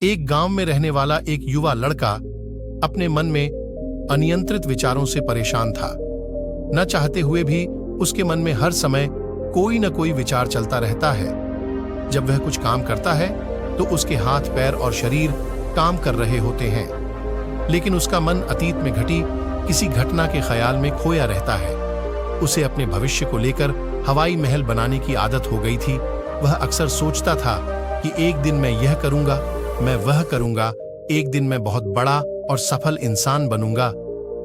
एक गांव में रहने वाला एक युवा लड़का अपने मन में अनियंत्रित विचारों से परेशान था। न चाहते हुए भी उसके मन में हर समय कोई न कोई विचार चलता रहता है। जब वह कुछ काम करता है तो उसके हाथ, पैर और शरीर काम कर रहे होते हैं, लेकिन उसका मन अतीत में घटी किसी घटना के ख्याल में खोया रहता है। उसे अपने भविष्य को लेकर हवाई महल बनाने की आदत हो गई थी। वह अक्सर सोचता था कि एक दिन मैं यह करूंगा, मैं वह करूंगा, एक दिन मैं बहुत बड़ा और सफल इंसान बनूंगा।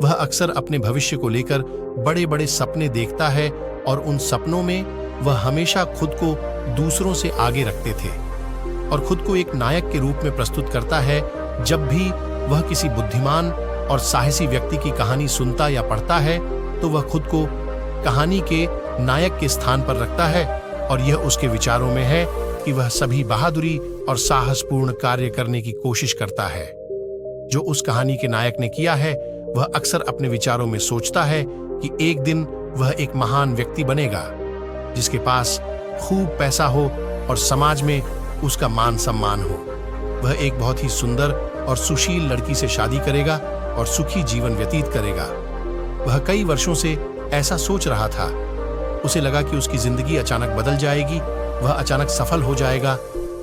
वह अक्सर अपने भविष्य को लेकर बड़े बड़े सपने देखता है और उन सपनों में वह हमेशा खुद को दूसरों से आगे रखते थे और खुद को एक नायक के रूप में प्रस्तुत करता है। जब भी वह किसी बुद्धिमान और साहसी व्यक्ति की कहानी सुनता या पढ़ता है तो वह खुद को कहानी के नायक के स्थान पर रखता है और यह उसके विचारों में है कि वह सभी बहादुरी और साहसपूर्ण कार्य करने की कोशिश करता है। जो उस कहानी के नायक ने किया है, वह अक्सर अपने विचारों में सोचता है कि एक दिन वह एक महान व्यक्ति बनेगा, जिसके पास खूब पैसा हो और समाज में उसका मान सम्मान हो। वह एक बहुत ही सुंदर और सुशील लड़की से शादी करेगा और सुखी जीवन व्यतीत करेगा। वह कई वर्षों से ऐसा सोच रहा था। उसे लगा कि उसकी जिंदगी अचानक बदल जाएगी, वह अचानक सफल हो जाएगा,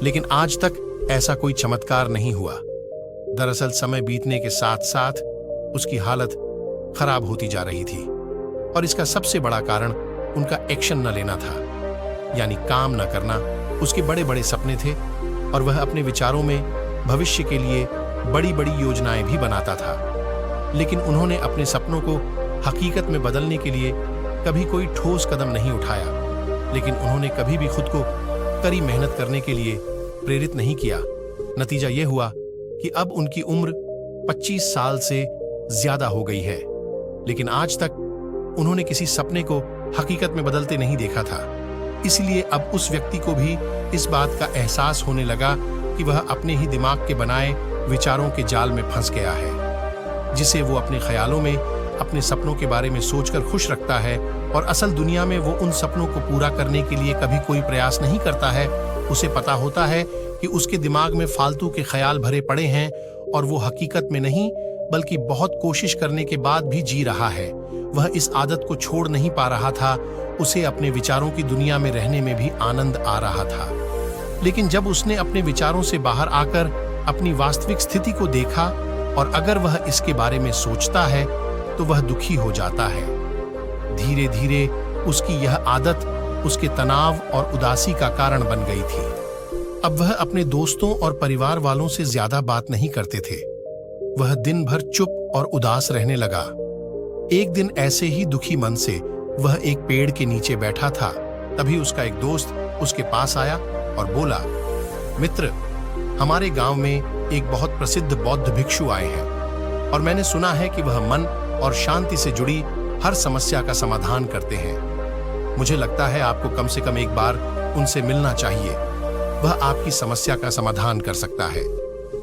लेकिन आज तक ऐसा कोई चमत्कार नहीं हुआ। दरअसल समय बीतने के साथ साथ उसकी हालत खराब होती जा रही थी और इसका सबसे बड़ा कारण उनका एक्शन न लेना था, यानी काम न करना। उसके बड़े बड़े सपने थे और वह अपने विचारों में भविष्य के लिए बड़ी बड़ी योजनाएं भी बनाता था, लेकिन उन्होंने अपने सपनों को हकीकत में बदलने के लिए कभी कोई ठोस कदम नहीं उठाया। लेकिन उन्होंने कभी भी खुद को कड़ी मेहनत करने के लिए प्रेरित नहीं किया। नतीजा यह हुआ कि अब उनकी उम्र 25 साल से ज्यादा हो गई है, लेकिन आज तक उन्होंने किसी सपने को हकीकत में बदलते नहीं देखा था। इसलिए अब उस व्यक्ति को भी इस बात का एहसास होने लगा कि वह अपने ही दिमाग के बनाए विचारों के जाल में फंस गया है, जिसे वो अपने ख्यालों में अपने सपनों के बारे में सोचकर खुश रखता है और असल दुनिया में वो उन सपनों को पूरा करने के लिए कभी कोई प्रयास नहीं करता है। उसे पता होता है कि उसके दिमाग में फालतू के ख्याल भरे पड़े हैं और वो हकीकत में नहीं बल्कि बहुत कोशिश करने के बाद भी जी रहा है। वह इस आदत को छोड़ नहीं पा रहा था। उसे अपने विचारों की दुनिया में रहने में भी आनंद आ रहा था, लेकिन जब उसने अपने विचारों से बाहर आकर अपनी वास्तविक स्थिति को देखा और अगर वह इसके बारे में सोचता है तो वह दुखी हो जाता है। धीरे धीरे उसकी यह आदत उसके तनाव और उदासी का कारण बन गई थी। अब वह अपने दोस्तों और परिवार वालों से ज्यादा बात नहीं करते थे। वह दिन भर चुप और उदास रहने लगा। एक दिन ऐसे ही दुखी मन से वह एक पेड़ के नीचे बैठा था। तभी उसका एक दोस्त उसके पास आया और बोला, मित्र, हमारे गांव में एक बहुत प्रसिद्ध बौद्ध भिक्षु आए हैं और मैंने सुना है कि वह मन और शांति से जुड़ी हर समस्या का समाधान करते हैं। मुझे लगता है आपको कम से कम एक बार उनसे मिलना चाहिए। वह आपकी समस्या का समाधान कर सकता है।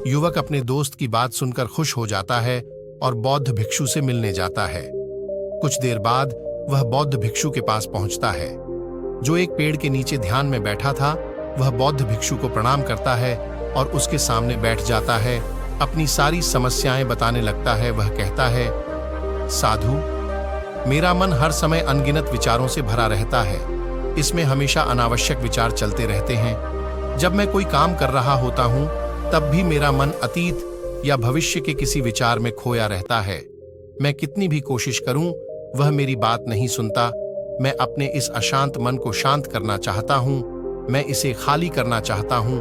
युवक अपने दोस्त की बात सुनकर खुश हो जाता है और बौद्ध भिक्षु से मिलने जाता है। कुछ देर बाद वह बौद्ध भिक्षु के पास पहुंचता है, जो एक पेड़ के नीचे ध्यान में बैठा था। वह बौद्ध भिक्षु को प्रणाम करता है और उसके सामने बैठ जाता है। अपनी सारी समस्याएं बताने लगता है। वह कहता है, साधु, मेरा मन हर समय अनगिनत विचारों से भरा रहता है। इसमें हमेशा अनावश्यक विचार चलते रहते हैं। जब मैं कोई काम कर रहा होता हूं तब भी मेरा मन अतीत या भविष्य के किसी विचार में खोया रहता है। मैं कितनी भी कोशिश करूं, वह मेरी बात नहीं सुनता। मैं अपने इस अशांत मन को शांत करना चाहता हूं। मैं इसे खाली करना चाहता हूं।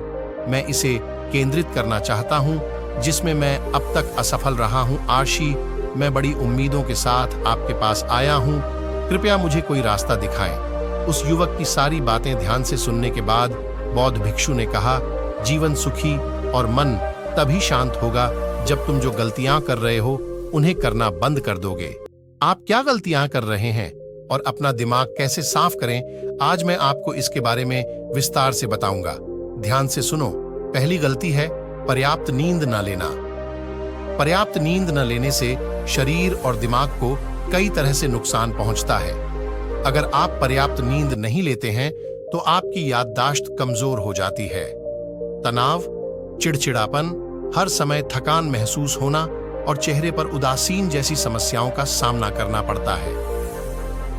मैं इसे केंद्रित करना चाहता हूं, जिसमें मैं अब तक असफल रहा हूं। आशी, मैं बड़ी उम्मीदों के साथ आपके पास आया हूं। कृपया मुझे कोई रास्ता दिखाएं। उस युवक की सारी बातें ध्यान से सुनने के बाद बौद्ध भिक्षु ने कहा, जीवन सुखी और मन तभी शांत होगा जब तुम जो गलतियां कर रहे हो उन्हें करना बंद कर दोगे। आप क्या गलतियां कर रहे हैं और अपना दिमाग कैसे साफ करें, आज मैं आपको इसके बारे में विस्तार से बताऊंगा। ध्यान से सुनो। पहली गलती है पर्याप्त नींद न लेना। पर्याप्त नींद न लेने से शरीर और दिमाग को कई तरह से नुकसान पहुंचता है। अगर आप पर्याप्त नींद नहीं लेते हैं तो आपकी याददाश्त कमजोर हो जाती है। तनाव, चिड़चिड़ापन, हर समय थकान महसूस होना और चेहरे पर उदासीन जैसी समस्याओं का सामना करना पड़ता है।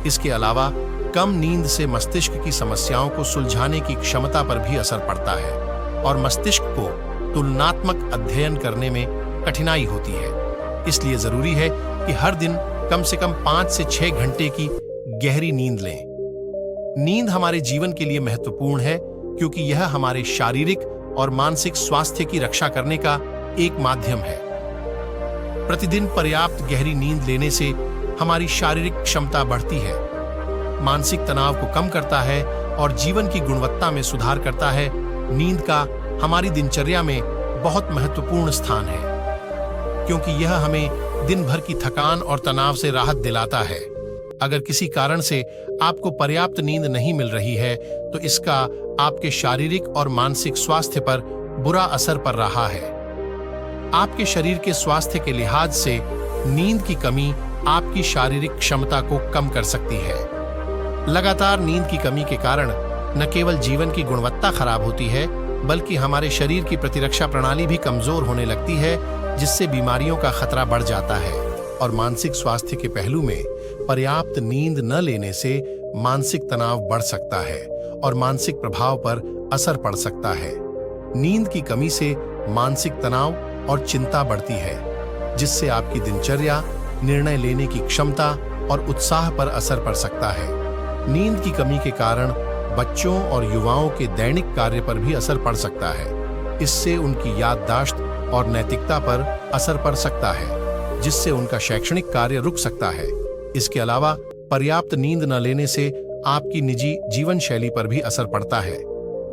इसके अलावा कम नींद से मस्तिष्क की समस्याओं को सुलझाने की क्षमता पर भी असर पड़ता है और मस्तिष्क को तुलनात्मक अध्ययन करने में कठिनाई होती है। इसलिए जरूरी है कि हर दिन कम से कम 5 से 6 घंटे की गहरी नींद लें। नींद हमारे जीवन के लिए महत्वपूर्ण है क्योंकि यह हमारे शारीरिक और मानसिक स्वास्थ्य की रक्षा करने का एक माध्यम है। प्रतिदिन पर्याप्त गहरी नींद लेने से हमारी शारीरिक क्षमता बढ़ती है, मानसिक तनाव को कम करता है और जीवन की गुणवत्ता में सुधार करता है। नींद का हमारी दिनचर्या में बहुत महत्वपूर्ण स्थान है क्योंकि यह हमें दिन भर की थकान और तनाव से राहत दिलाता है। अगर किसी कारण से आपको पर्याप्त नींद नहीं मिल रही है तो इसका आपके शारीरिक और मानसिक स्वास्थ्य पर बुरा असर पड़ रहा है। आपके शरीर के स्वास्थ्य के लिहाज से नींद की कमी आपकी शारीरिक क्षमता को कम कर सकती है। लगातार नींद की कमी के कारण न केवल जीवन की गुणवत्ता खराब होती है बल्कि हमारे शरीर की प्रतिरक्षा प्रणाली भी कमजोर होने लगती है, जिससे बीमारियों का खतरा बढ़ जाता है। और मानसिक स्वास्थ्य के पहलू में पर्याप्त नींद न लेने से मानसिक तनाव बढ़ सकता है और मानसिक प्रभाव पर असर पड़ सकता है। नींद की कमी से मानसिक तनाव और चिंता बढ़ती है, जिससे आपकी दिनचर्या, निर्णय लेने की क्षमता और उत्साह पर असर पड़ सकता है। नींद की कमी के कारण बच्चों और युवाओं के दैनिक कार्य पर भी असर पड़ सकता है। इससे उनकी याददाश्त और नैतिकता पर असर पड़ सकता है, जिससे उनका शैक्षणिक कार्य रुक सकता है। इसके अलावा पर्याप्त नींद न लेने से आपकी निजी जीवन शैली पर भी असर पड़ता है।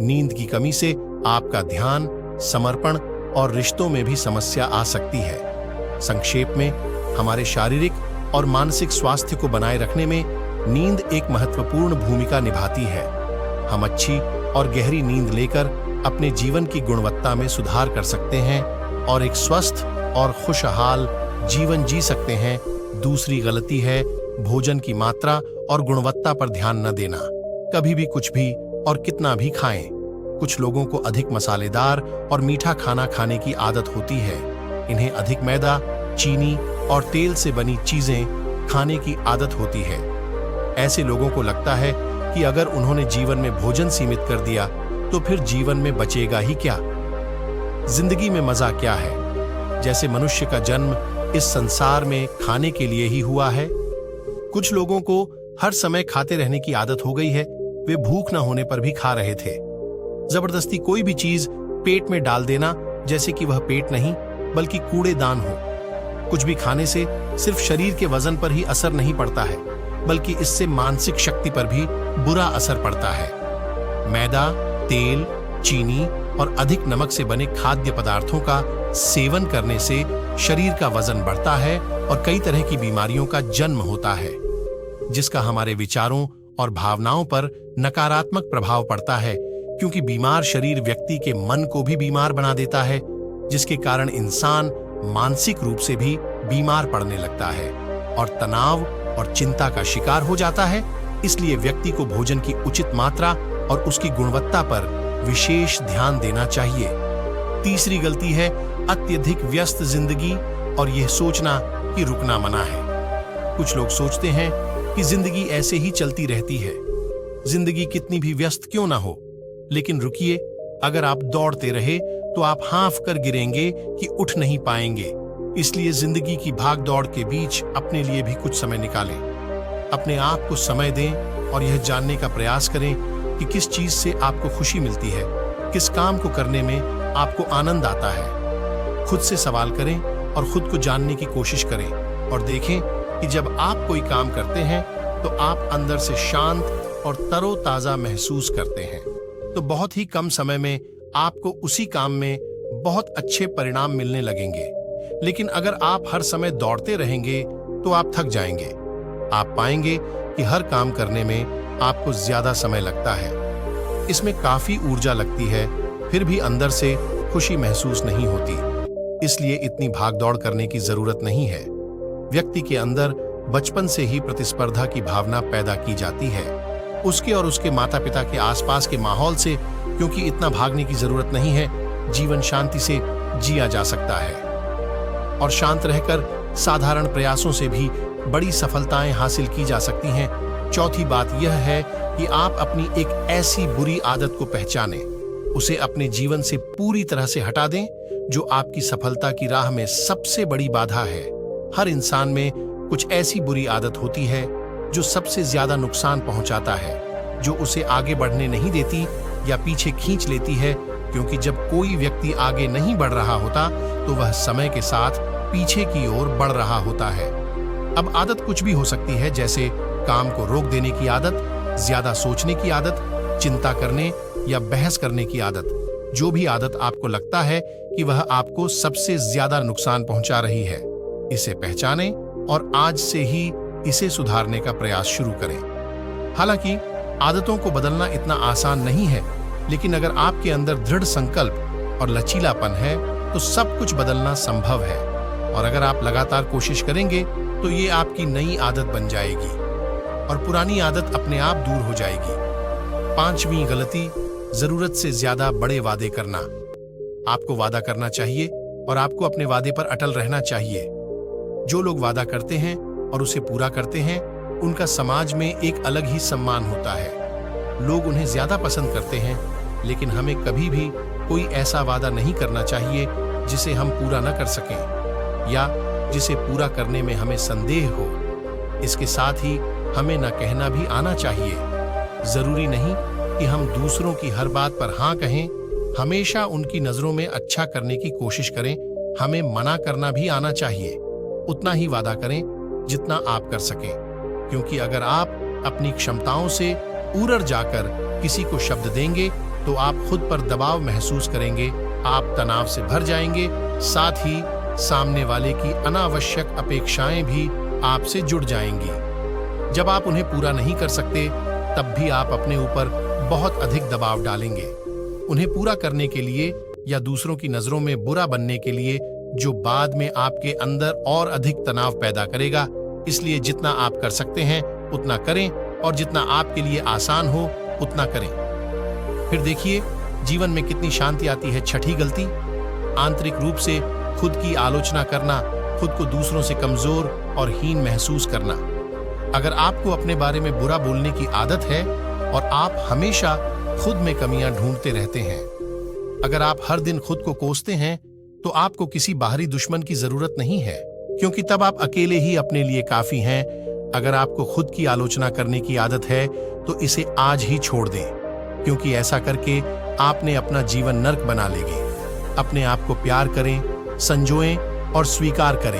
नींद की कमी से आपका ध्यान, समर्पण और रिश्तों में भी समस्या आ सकती है। संक्षेप में, हमारे शारीरिक और मानसिक स्वास्थ्य को बनाए रखने में नींद एक महत्वपूर्ण भूमिका निभाती है। हम अच्छी और गहरी नींद लेकर अपने जीवन की गुणवत्ता में सुधार कर सकते हैं और एक स्वस्थ और खुशहाल जीवन जी सकते हैं। दूसरी गलती है भोजन की मात्रा और गुणवत्ता पर ध्यान न देना। कभी भी कुछ भी और कितना भी खाएं। कुछ लोगों को अधिक मसालेदार और मीठा खाना खाने की आदत होती है। इन्हें अधिक मैदा, चीनी और तेल से बनी चीजें खाने की आदत होती है। ऐसे लोगों को लगता है कि अगर उन्होंने जीवन में भोजन सीमित कर दिया तो फिर जीवन में बचेगा ही क्या। जिंदगी में मजा क्या है? जैसे मनुष्य का जन्म इस संसार में खाने के लिए ही हुआ है। कुछ लोगों को हर समय खाते रहने की आदत हो गई है। वे भूख न होने पर भी खा रहे थे। जबरदस्ती कोई भी चीज पेट में डाल देना, जैसे कि वह पेट नहीं बल्कि कूड़ेदान हो। कुछ भी खाने से सिर्फ शरीर के वजन पर ही असर नहीं पड़ता है, बल्कि इससे मानसिक शक्ति पर भी बुरा असर पड़ता है। मैदा, तेल, चीनी और अधिक नमक से बने खाद्य पदार्थों का सेवन करने से शरीर का वजन बढ़ता है और कई तरह की बीमारियों का जन्म होता है, जिसका हमारे विचारों और भावनाओं पर नकारात्मक प्रभाव पड़ता है, क्योंकि बीमार शरीर व्यक्ति के मन को भी बीमार बना देता है, जिसके कारण इंसान मानसिक रूप से भी बीमार पड़ने लगता है और तनाव और चिंता का शिकार हो जाता है। इसलिए व्यक्ति को भोजन की उचित मात्रा और उसकी गुणवत्ता पर विशेष ध्यान देना चाहिए। तीसरी गलती है अत्यधिक व्यस्त जिंदगी और यह सोचना कि रुकना मना है। कुछ लोग सोचते हैं कि जिंदगी ऐसे ही चलती रहती है, जिंदगी कितनी भी व्यस्त क्यों ना हो। लेकिन रुकिए, अगर आप दौड़ते रहे तो आप हाँफ कर गिरेंगे कि उठ नहीं पाएंगे। इसलिए जिंदगी की भाग दौड़ के बीच अपने लिए भी कुछ समय निकालें। अपने आप को समय दें और यह जानने का प्रयास करें कि किस चीज से आपको खुशी मिलती है, किस काम को करने में आपको आनंद आता है। खुद से सवाल करें और खुद को जानने की कोशिश करें और देखें कि जब आप कोई काम करते हैं तो आप अंदर से शांत और तरोताजा महसूस करते हैं, तो बहुत ही कम समय में आपको उसी काम में बहुत अच्छे परिणाम मिलने लगेंगे। लेकिन अगर आप हर समय दौड़ते रहेंगे तो आप थक जाएंगे। आप पाएंगे कि हर काम करने में आपको ज्यादा समय लगता है, इसमें काफी ऊर्जा लगती है, फिर भी अंदर से खुशी महसूस नहीं होती। इसलिए इतनी भागदौड़ करने की जरूरत नहीं है। व्यक्ति के अंदर बचपन से ही प्रतिस्पर्धा की भावना पैदा की जाती है, उसके और उसके माता पिता के आसपास के माहौल से, क्योंकि इतना भागने की जरूरत नहीं है। जीवन शांति से जिया जा सकता है। और शांत रहकर साधारण प्रयासों से भी बड़ी सफलताएं हासिल की जा सकती हैं। चौथी बात यह है कि आप अपनी एक ऐसी बुरी आदत को पहचानें, उसे अपने जीवन से पूरी तरह से हटा दें जो आपकी सफलता की राह में सबसे बड़ी बाधा है। हर इंसान में कुछ ऐसी बुरी आदत होती है जो सबसे ज्यादा नुकसान पहुंचाता है, जो उसे आगे बढ़ने नहीं देती या पीछे खींच लेती है, क्योंकि जब कोई व्यक्ति आगे नहीं बढ़ रहा होता तो वह समय के साथ पीछे की ओर बढ़ रहा होता है। अब आदत कुछ भी हो सकती है, जैसे काम को रोक देने की आदत, ज्यादा सोचने की आदत, चिंता करने या बहस करने की आदत। जो भी आदत आपको लगता है कि वह आपको सबसे ज्यादा नुकसान पहुंचा रही है, इसे पहचानें और आज से ही इसे सुधारने का प्रयास शुरू करें। हालांकि आदतों को बदलना इतना आसान नहीं है, लेकिन अगर आपके अंदर दृढ़ संकल्प और लचीलापन है तो सब कुछ बदलना संभव है। और अगर आप लगातार कोशिश करेंगे तो ये आपकी नई आदत बन जाएगी और पुरानी आदत अपने आप दूर हो जाएगी। पांचवीं गलती, जरूरत से ज्यादा बड़े वादे करना। आपको वादा करना चाहिए और आपको अपने वादे पर अटल रहना चाहिए। जो लोग वादा करते हैं और उसे पूरा करते हैं, उनका समाज में एक अलग ही सम्मान होता है। लोग उन्हें ज्यादा पसंद करते हैं, लेकिन हमें कभी भी कोई ऐसा वादा नहीं करना चाहिए जिसे हम पूरा न कर सकें या जिसे पूरा करने में हमें संदेह हो। इसके साथ ही हमें न कहना भी आना चाहिए। जरूरी नहीं कि हम दूसरों की हर बात पर हाँ कहें, हमेशा उनकी नजरों में अच्छा करने की कोशिश करें। हमें मना करना भी आना चाहिए। उतना ही वादा करें जितना आप कर सकें, क्योंकि अगर आप अपनी क्षमताओं से ऊपर जाकर किसी को शब्द देंगे तो आप खुद पर दबाव महसूस करेंगे, आप तनाव से भर जाएंगे, साथ ही सामने वाले की अनावश्यक अपेक्षाएं भी आपसे जुड़ जाएंगी। जब आप उन्हें पूरा नहीं कर सकते, तब भी आप अपने ऊपर बहुत अधिक दबाव डालेंगे, उन्हें पूरा करने के लिए या दूसरों की नजरों में बुरा बनने के लिए, जो बाद में आपके अंदर और अधिक तनाव पैदा करेगा। इसलिए जितना आप कर सकते हैं उतना करें और जितना आपके लिए आसान हो उतना करें। फिर देखिए जीवन में कितनी शांति आती है। छठी गलती, आंतरिक रूप से खुद की आलोचना करना, खुद को दूसरों से कमजोर और हीन महसूस करना। अगर आपको अपने बारे में बुरा बोलने की आदत है और आप हमेशा खुद में कमियां ढूंढते रहते हैं, अगर आप हर दिन खुद को कोसते हैं, तो आपको किसी बाहरी दुश्मन की जरूरत नहीं है, क्योंकि तब आप अकेले ही अपने लिए काफी हैं। अगर आपको खुद की आलोचना करने की आदत है तो इसे आज ही छोड़ दें, क्योंकि ऐसा करके आपने अपना जीवन नर्क बना लेंगे। अपने आप को प्यार करें, संजोएं और स्वीकार करें।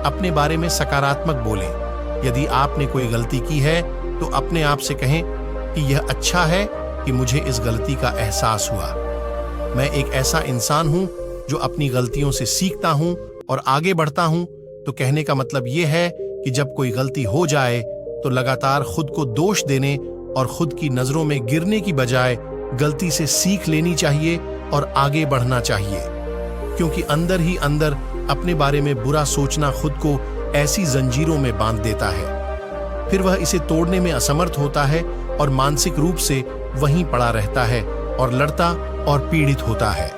अपने बारे में सकारात्मक बोलें। यदि आपने कोई गलती की है तो अपने आप से कहें कि यह अच्छा है कि मुझे इस गलती का एहसास हुआ। मैं एक ऐसा इंसान हूं जो अपनी गलतियों से सीखता हूं और आगे बढ़ता हूं। तो कहने का मतलब यह है कि जब कोई गलती हो जाए तो लगातार खुद को दोष देने और खुद की नजरों में गिरने की बजाय गलती से सीख लेनी चाहिए और आगे बढ़ना चाहिए, क्योंकि अंदर ही अंदर अपने बारे में बुरा सोचना खुद को ऐसी जंजीरों में बांध देता है। फिर वह इसे तोड़ने में असमर्थ होता है और मानसिक रूप से वहीं पड़ा रहता है और लड़ता और पीड़ित होता है।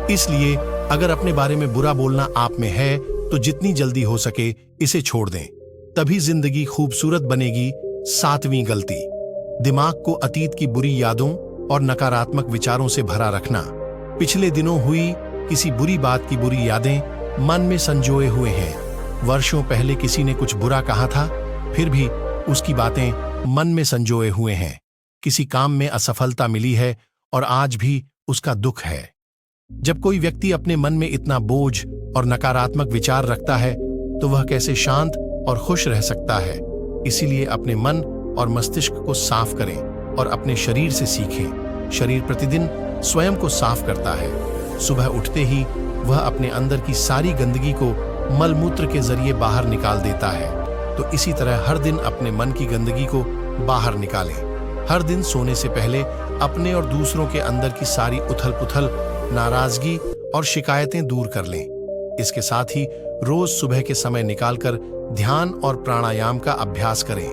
इसलिए अगर अपने बारे में बुरा बोलना आप में है तो जितनी जल्दी हो सके इसे छोड़ दें, तभी जिंदगी खूबसूरत बनेगी। सातवीं गलती, दिमाग को अतीत की बुरी यादों और नकारात्मक विचारों से भरा रखना। पिछले दिनों हुई किसी बुरी बात की बुरी यादें मन में संजोए हुए हैं। वर्षों पहले किसी ने कुछ बुरा कहा था, फिर भी उसकी बातें मन में संजोए हुए हैं। किसी काम में असफलता मिली है और आज भी उसका दुख है। जब कोई व्यक्ति अपने मन में इतना बोझ और नकारात्मक विचार रखता है तो वह कैसे शांत और खुश रह सकता है। इसीलिए अपने मन और मस्तिष्क को साफ करें और अपने शरीर से सीखें। शरीर प्रतिदिन स्वयं को साफ करता है। सुबह उठते ही वह अपने अंदर की सारी गंदगी को मलमूत्र के जरिए बाहर निकाल देता है। तो इसी तरह हर दिन अपने मन की गंदगी को बाहर निकालें। हर दिन सोने से पहले अपने और दूसरों के अंदर की सारी उथल पुथल, नाराजगी और शिकायतें दूर कर लें। इसके साथ ही रोज सुबह के समय निकालकर ध्यान और प्राणायाम का अभ्यास करें।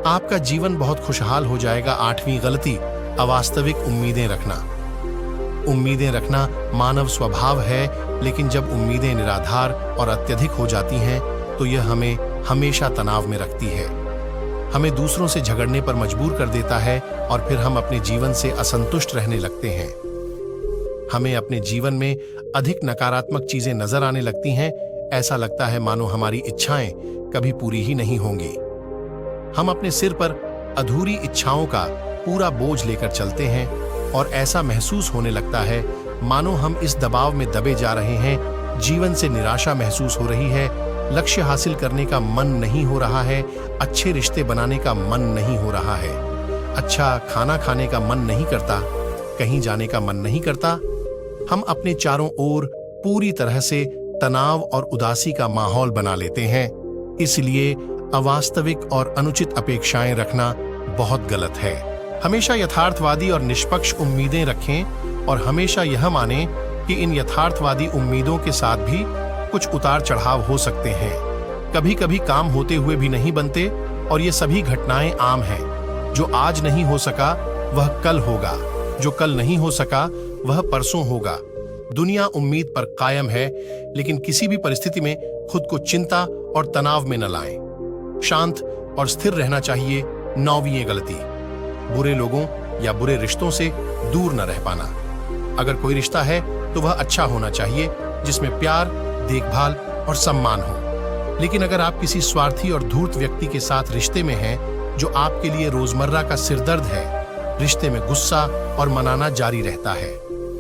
आपका जीवन बहुत खुशहाल हो जाएगा। आठवीं गलती, अवास्तविक उम्मीदें रखना। उम्मीदें रखना मानव स्वभाव है, लेकिन जब उम्मीदें निराधार और अत्यधिक हो जाती हैं तो यह हमें हमेशा तनाव में रखती है, हमें दूसरों से झगड़ने पर मजबूर कर देता है और फिर हम अपने जीवन से असंतुष्ट रहने लगते हैं। हमें अपने जीवन में अधिक नकारात्मक चीजें नजर आने लगती हैं। ऐसा लगता है मानो हमारी इच्छाएं कभी पूरी ही नहीं होंगी। हम अपने सिर पर अधूरी इच्छाओं का पूरा बोझ लेकर चलते हैं और ऐसा महसूस होने लगता है मानो हम इस दबाव में दबे जा रहे हैं। जीवन से निराशा महसूस हो रही है, लक्ष्य हासिल करने का मन नहीं हो रहा है, अच्छे रिश्ते बनाने का मन नहीं हो रहा है, अच्छा खाना खाने का मन नहीं करता, कहीं जाने का मन नहीं करता। हम अपने चारों ओर पूरी तरह से तनाव और उदासी का माहौल बना लेते हैं। इसलिए अवास्तविक और अनुचित अपेक्षाएं रखना बहुत गलत है। हमेशा यथार्थवादी और निष्पक्ष उम्मीदें रखें और हमेशा यह मानें कि इन यथार्थवादी उम्मीदों के साथ भी कुछ उतार चढ़ाव हो सकते हैं। कभी कभी काम होते हुए भी नहीं बनते और ये सभी घटनाएं आम हैं। जो आज नहीं हो सका वह कल होगा, जो कल नहीं हो सका वह परसों होगा। दुनिया उम्मीद पर कायम है, लेकिन किसी भी परिस्थिति में खुद को चिंता और तनाव में न लाएं। शांत और स्थिर रहना चाहिए। 9वीं गलती, बुरे लोगों या बुरे रिश्तों से दूर न रह पाना। अगर कोई रिश्ता है तो वह अच्छा होना चाहिए, जिसमें प्यार, देखभाल और सम्मान हो। लेकिन अगर आप किसी स्वार्थी और धूर्त व्यक्ति के साथ रिश्ते में हैं जो आपके लिए रोजमर्रा का सिरदर्द है, रिश्ते में गुस्सा और मनाना जारी रहता है।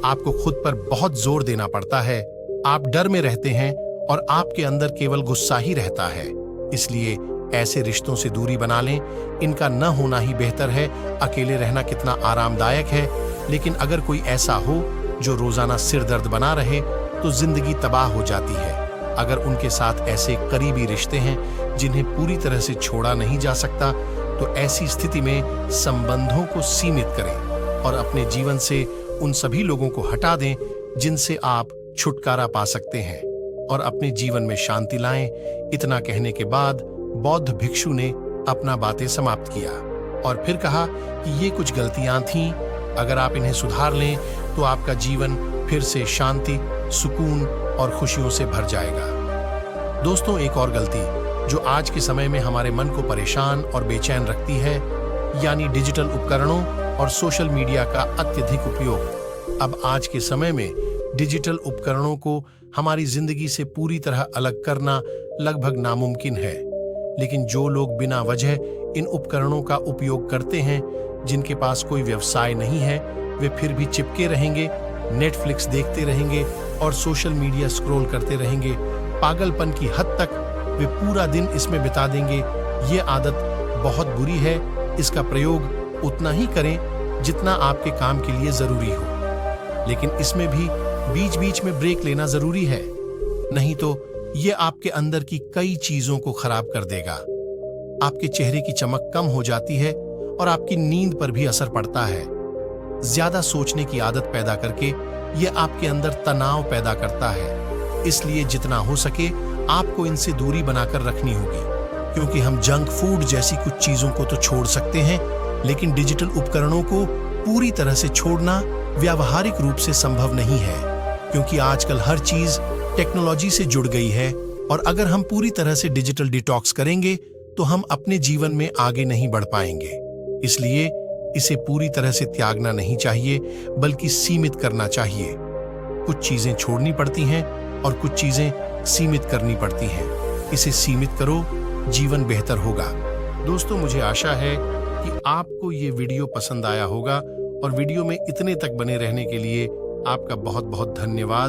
आपको खुद पर बहुत जोर देना पड़ता है, आप डर में रहते हैं और आपके अंदर केवल गुस्सा ही रहता है। इसलिए ऐसे रिश्तों से दूरी बना लें। इनका न होना ही बेहतर है। अकेले रहना कितना आरामदायक है, लेकिन अगर कोई ऐसा हो जो रोजाना सिर दर्द बना रहे तो जिंदगी तबाह हो जाती है। अगर उनके साथ ऐसे करीबी रिश्ते हैं जिन्हें पूरी तरह से छोड़ा नहीं जा सकता, तो ऐसी स्थिति में संबंधों को सीमित करें और अपने जीवन से उन सभी लोगों को हटा दें जिनसे आप छुटकारा पा सकते हैं और अपने जीवन में शांति लाएं। इतना कहने के बाद बौद्ध भिक्षु ने अपना बातें समाप्त किया और फिर कहा कि ये कुछ गलतियां थीं, अगर आप इन्हें सुधार लें तो आपका जीवन फिर से शांति, सुकून और खुशियों से भर जाएगा। दोस्तों, एक और गलती जो आज के समय में हमारे मन को परेशान और बेचैन रखती है, यानी डिजिटल उपकरणों और सोशल मीडिया का अत्यधिक उपयोग। अब आज के समय में डिजिटल उपकरणों को हमारी जिंदगी से पूरी तरह अलग करना लगभग नामुमकिन है, लेकिन जो लोग बिना वजह इन उपकरणों का उपयोग करते हैं, जिनके पास कोई व्यवसाय नहीं है, वे फिर भी चिपके रहेंगे, नेटफ्लिक्स देखते रहेंगे और सोशल मीडिया स्क्रॉल करते रहेंगे। पागलपन की हद तक वे पूरा दिन इसमें बिता देंगे। ये आदत बहुत बुरी है। इसका प्रयोग उतना ही करें जितना आपके काम के लिए जरूरी हो, लेकिन इसमें भी बीच बीच में ब्रेक लेना जरूरी है, नहीं तो ये आपके अंदर की कई चीजों को खराब कर देगा। आपके चेहरे की चमक कम हो जाती है और आपकी नींद पर भी असर पड़ता है। ज्यादा सोचने की आदत पैदा करके ये आपके अंदर तनाव पैदा करता है। इसलिए जितना हो सके आपको इनसे दूरी बनाकर रखनी होगी, क्योंकि हम जंक फूड जैसी कुछ चीजों को तो छोड़ सकते हैं, लेकिन डिजिटल उपकरणों को पूरी तरह से छोड़ना व्यावहारिक रूप से संभव नहीं है, क्योंकि आजकल हर चीज टेक्नोलॉजी से जुड़ गई है और अगर हम पूरी तरह से डिजिटल डिटॉक्स करेंगे तो हम अपने जीवन में आगे नहीं बढ़ पाएंगे। इसलिए इसे पूरी तरह से त्यागना नहीं चाहिए, बल्कि सीमित करना चाहिए। कुछ चीजें छोड़नी पड़ती हैं और कुछ चीजें सीमित करनी पड़ती हैं। इसे सीमित करो, जीवन बेहतर होगा। दोस्तों, मुझे आशा है कि आपको ये वीडियो पसंद आया होगा और वीडियो में इतने तक बने रहने के लिए आपका बहुत बहुत धन्यवाद।